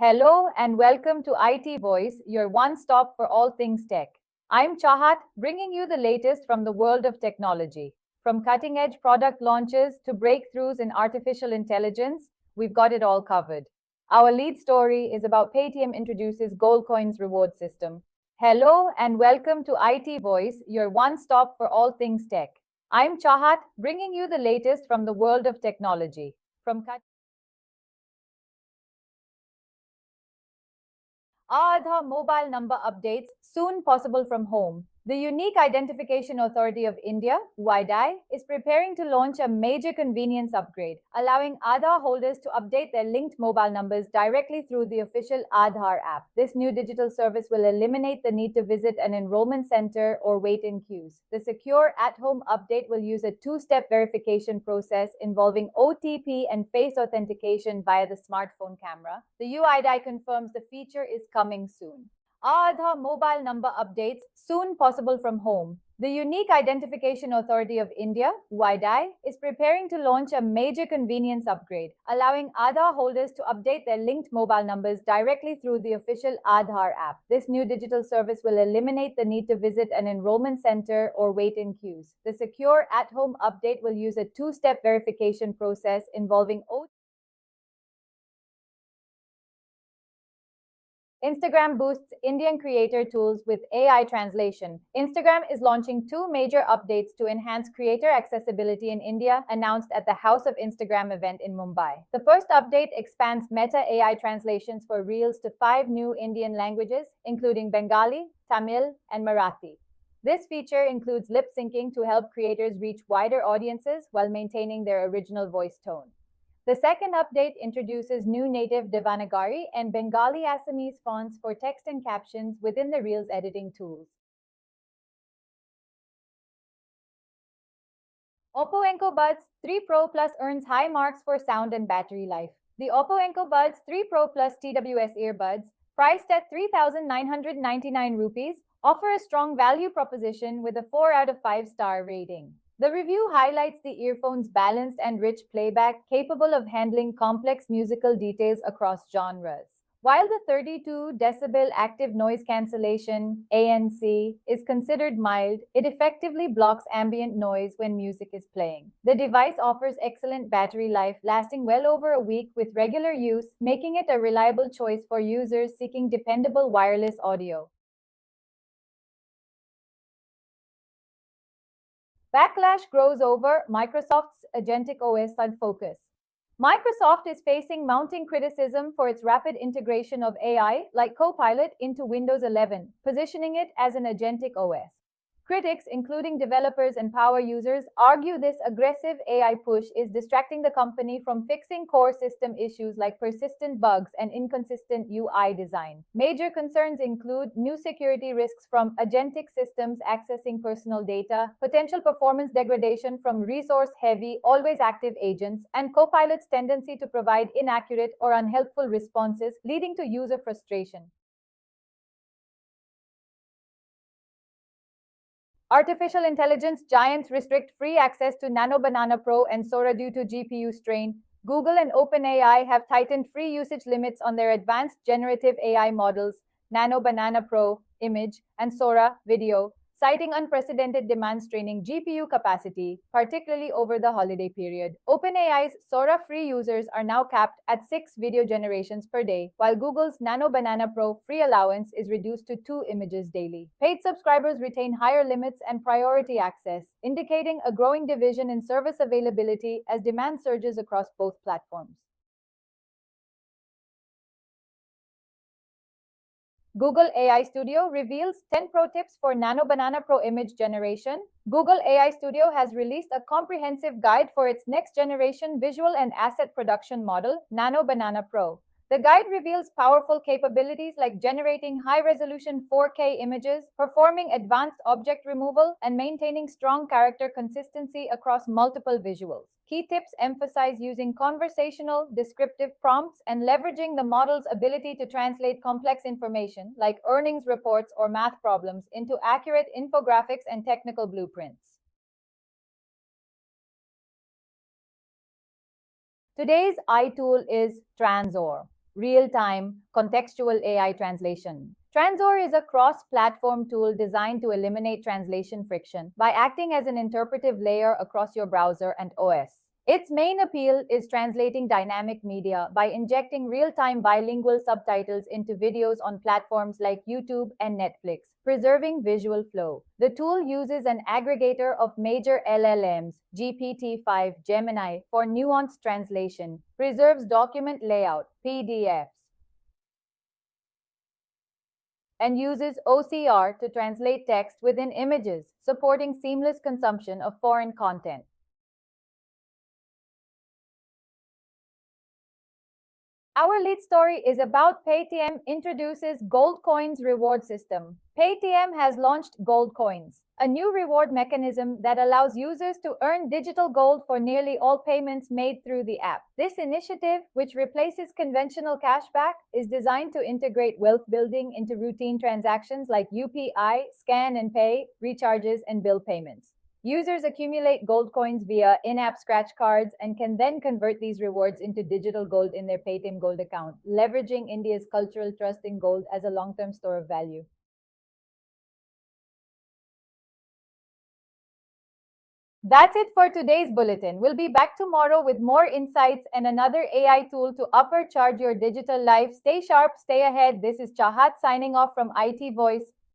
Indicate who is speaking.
Speaker 1: Hello and welcome to IT Voice, your one-stop for all things tech. I'm Chahat, bringing you the latest from the world of technology. From cutting-edge product launches to breakthroughs in artificial intelligence, we've got it all covered. Our lead story is about Paytm introduces Gold Coins reward system. Hello and welcome to IT Voice, your one-stop for all things tech. I'm Chahat, bringing you the latest from the world of technology. From Aadhaar mobile number updates soon possible from home. The Unique Identification Authority of India, UIDAI, is preparing to launch a major convenience upgrade, allowing Aadhaar holders to update their linked mobile numbers directly through the official Aadhaar app. This new digital service will eliminate the need to visit an enrollment center or wait in queues. The secure at-home update will use a two-step verification process involving OTP and face authentication via the smartphone camera. The UIDAI confirms the feature is coming soon. Aadhaar mobile number updates soon possible from home. The Unique Identification Authority of India, UIDAI, is preparing to launch a major convenience upgrade, allowing Aadhaar holders to update their linked mobile numbers directly through the official Aadhaar app. This new digital service will eliminate the need to visit an enrollment center or wait in queues. The secure at-home update will use a two-step verification process involving Instagram boosts Indian creator tools with AI translation. Instagram is launching two major updates to enhance creator accessibility in India, announced at the House of Instagram event in Mumbai. The first update expands Meta AI translations for Reels to 5 new Indian languages, including Bengali, Tamil, and Marathi. This feature includes lip syncing to help creators reach wider audiences while maintaining their original voice tone. The second update introduces new native Devanagari and Bengali-Assamese fonts for text and captions within the Reels editing tools. Oppo Enco Buds3 Pro Plus earns high marks for sound and battery life. The Oppo Enco Buds3 Pro Plus TWS earbuds, priced at 3,999 rupees, offer a strong value proposition with a 4 out of 5 star rating. The review highlights the earphone's balanced and rich playback, capable of handling complex musical details across genres. While the 32 decibel active noise cancellation ANC is considered mild, it effectively blocks ambient noise when music is playing. The device offers excellent battery life, lasting well over a week with regular use, making it a reliable choice for users seeking dependable wireless audio. Backlash grows over Microsoft's Agentic OS focus. Microsoft is facing mounting criticism for its rapid integration of AI, like Copilot, into Windows 11, positioning it as an Agentic OS. Critics, including developers and power users, argue this aggressive AI push is distracting the company from fixing core system issues like persistent bugs and inconsistent UI design. Major concerns include new security risks from agentic systems accessing personal data, potential performance degradation from resource-heavy, always-active agents, and Copilot's tendency to provide inaccurate or unhelpful responses, leading to user frustration. Artificial intelligence giants restrict free access to Nano Banana Pro and Sora due to GPU strain. Google and OpenAI have tightened free usage limits on their advanced generative AI models, Nano Banana Pro, image, and Sora, video, citing unprecedented demand straining GPU capacity, particularly over the holiday period. OpenAI's Sora free users are now capped at 6 video generations per day, while Google's Nano Banana Pro free allowance is reduced to 2 images daily. Paid subscribers retain higher limits and priority access, indicating a growing division in service availability as demand surges across both platforms. Google AI Studio reveals 10 pro tips for Nano Banana Pro image generation. Google AI Studio has released a comprehensive guide for its next generation visual and asset production model, Nano Banana Pro. The guide reveals powerful capabilities like generating high-resolution 4K images, performing advanced object removal, and maintaining strong character consistency across multiple visuals. Key tips emphasize using conversational, descriptive prompts and leveraging the model's ability to translate complex information, like earnings reports or math problems, into accurate infographics and technical blueprints. Today's iTool is Transor. real-time, contextual AI translation. Transor is a cross-platform tool designed to eliminate translation friction by acting as an interpretive layer across your browser and OS. Its main appeal is translating dynamic media by injecting real-time bilingual subtitles into videos on platforms like YouTube and Netflix, preserving visual flow. The tool uses an aggregator of major LLMs, GPT-5, Gemini, for nuanced translation, preserves document layout, PDFs, and uses OCR to translate text within images, supporting seamless consumption of foreign content. Our lead story is about Paytm introduces Gold Coins reward system. Paytm has launched Gold Coins, a new reward mechanism that allows users to earn digital gold for nearly all payments made through the app. This initiative, which replaces conventional cashback, is designed to integrate wealth building into routine transactions like UPI, scan and pay, recharges, and bill payments. Users accumulate gold coins via in-app scratch cards and can then convert these rewards into digital gold in their Paytm Gold account, leveraging India's cultural trust in gold as a long-term store of value. That's it for today's bulletin. We'll be back tomorrow with more insights and another AI tool to upcharge your digital life. Stay sharp, stay ahead. This is Chahat signing off from IT Voice.